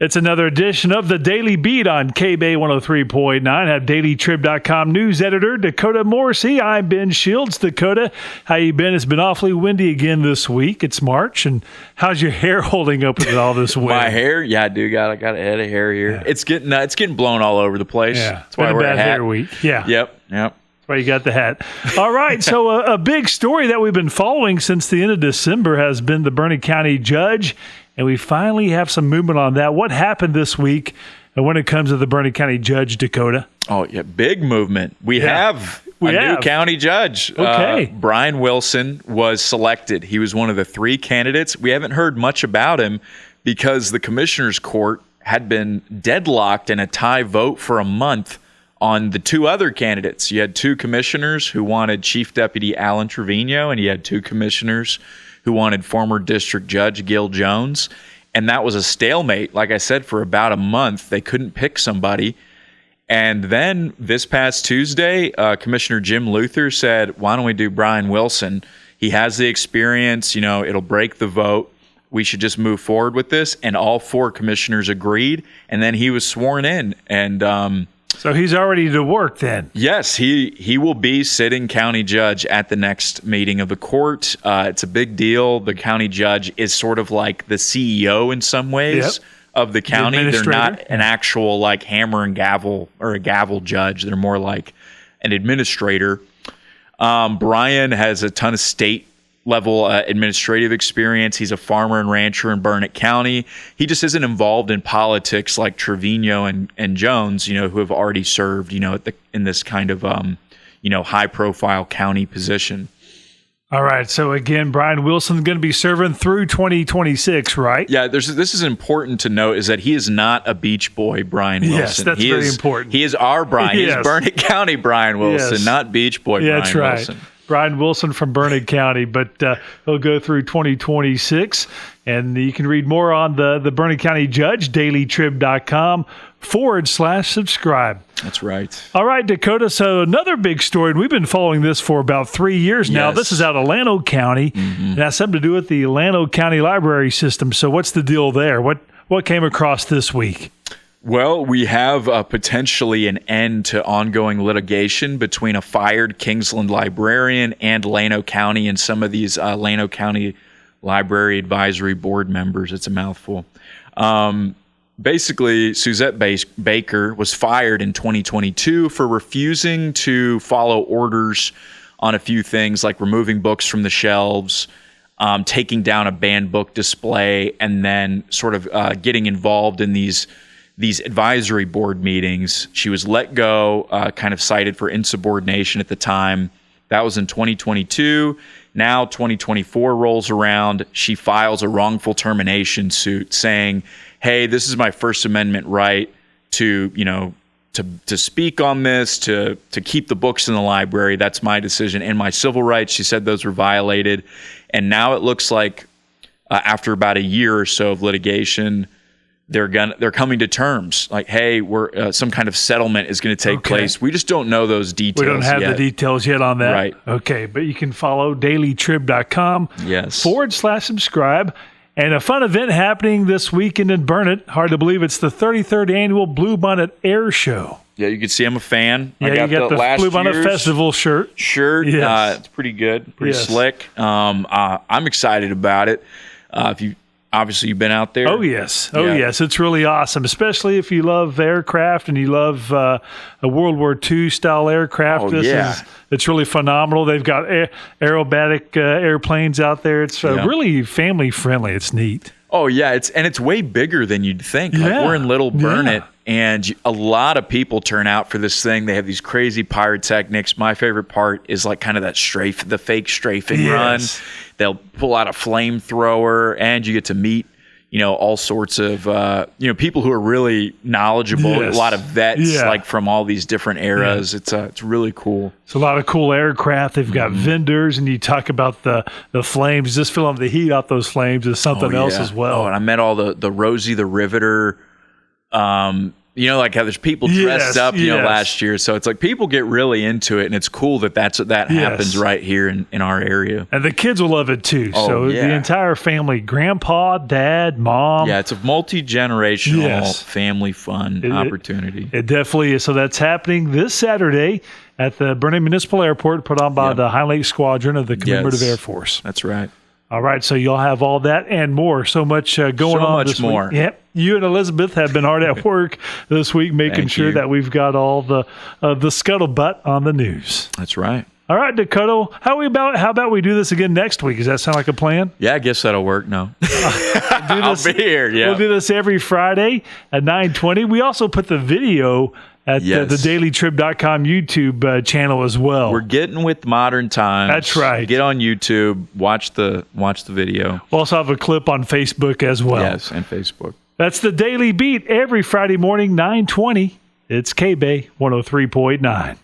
It's another edition of the Daily Beat on KBEY 103.9. I have dailytrib.com news editor Dakota Morrissiey. I'm Ben Shields. Dakota, how you been? It's been awfully windy again this week. It's March, and how's your hair holding up with all this wind? My hair? Yeah, I do. I got a head of hair here. Yeah. It's getting blown all over the place. Yeah, that's why I wear a hat. Hair week. Yeah. Yep. That's why you got the hat. All right, so a big story that we've been following since the end of December has been the Burnet County judge. And we finally have some movement on that. What happened this week when it comes to the Burnet County judge, Dakota? Oh, yeah, big movement. We have a new county judge. Okay. Brian Wilson was selected. He was one of the 3 candidates. We haven't heard much about him because the commissioner's court had been deadlocked in a tie vote for a month on the 2 other candidates. You had 2 commissioners who wanted Chief Deputy Alan Trevino, and you had 2 commissioners who wanted former district judge Gil Jones. And that was a stalemate, like I said, for about a month. They couldn't pick somebody. And then this past Tuesday, Commissioner Jim Luther said, why don't we do Brian Wilson? He has the experience, it'll break the vote. We should just move forward with this. And all 4 commissioners agreed. And then he was sworn in. And so he's already to work then? Yes, he will be sitting county judge at the next meeting of the court. It's a big deal. The county judge is sort of like the CEO in some ways of the county. They're not an actual like hammer and gavel or a gavel judge. They're more like an administrator. Brian has a ton of state level administrative experience. He's a farmer and rancher in Burnet County. He just isn't involved in politics like Trevino and Jones, who have already served, in this kind of, high profile county position. All right. So again, Brian Wilson's going to be serving through 2026, right? Yeah. This is important to note is that he is not a beach boy, Brian Wilson. Yes, that's very important. He is our Brian. Yes. He is Burnet County Brian Wilson, not beach boy Brian that's right. Wilson. Brian Wilson from Burnet County, but he'll go through 2026. And you can read more on the Burnet County Judge, dailytrib.com/subscribe. That's right. All right, Dakota. So another big story, and we've been following this for about 3 years now. Yes. This is out of Llano County, and has something to do with the Llano County library system. So what's the deal there? What came across this week? Well, we have potentially an end to ongoing litigation between a fired Kingsland librarian and Llano County and some of these Llano County Library Advisory Board members. It's a mouthful. Basically, Suzette Baker was fired in 2022 for refusing to follow orders on a few things like removing books from the shelves, taking down a banned book display, and then sort of getting involved in these advisory board meetings. She was let go, kind of cited for insubordination at the time. That was in 2022. Now 2024 rolls around. She files a wrongful termination suit saying, hey, this is my First Amendment right to speak on this, to keep the books in the library. That's my decision. And my civil rights, she said those were violated. And now it looks like after about a year or so of litigation, they're coming to terms. Like, hey, we're some kind of settlement is going to take place. We just don't know those details. We don't have the details yet on that. Right. Okay, but you can follow dailytrib.com /subscribe. And a fun event happening this weekend in Burnet. Hard to believe it's the 33rd annual Bluebonnet Air Show. Yeah, you can see I'm a fan. Yeah, I got the last Bluebonnet Festival shirt. Yes. It's pretty good, pretty slick. I'm excited about it. You've been out there. Oh, yes. Yes. It's really awesome, especially if you love aircraft and you love a World War II style aircraft. It's really phenomenal. They've got aerobatic airplanes out there. It's really family friendly. It's neat. Oh, yeah. It's way bigger than you'd think. Like, we're in Little Burnet, and a lot of people turn out for this thing. They have these crazy pyrotechnics. My favorite part is like kind of that the fake strafing run. They'll pull out a flamethrower, and you get to meet, all sorts of, people who are really knowledgeable. A lot of vets, like from all these different eras. It's really cool. It's a lot of cool aircraft. They've got vendors, and you talk about the flames. Just feeling the heat off those flames is something else as well. Oh, and I met all the Rosie the Riveter like how there's people dressed up, last year. So it's like people get really into it, and it's cool that happens right here in our area. And the kids will love it too. Oh, so the entire family, grandpa, dad, mom. Yeah, it's a multi-generational family fun opportunity. It definitely is. So that's happening this Saturday at the Burnet Municipal Airport, put on by the Highland Lakes Squadron of the Commemorative Air Force. That's right. All right, so you'll have all that and more. So much going on this week. Yep. You and Elizabeth have been hard at work this week making sure that we've got all the scuttlebutt on the news. That's right. All right, Dakota, how about we do this again next week? Does that sound like a plan? Yeah, I guess that'll work. No. I'll be here, We'll do this every Friday at 9:20. We also put the video at the dailytrib.com YouTube channel as well. We're getting with modern times. That's right. Get on YouTube, watch the video. We'll also have a clip on Facebook as well. Yes, and Facebook. That's the Daily Beat every Friday morning, 9:20. It's KBEY 103.9.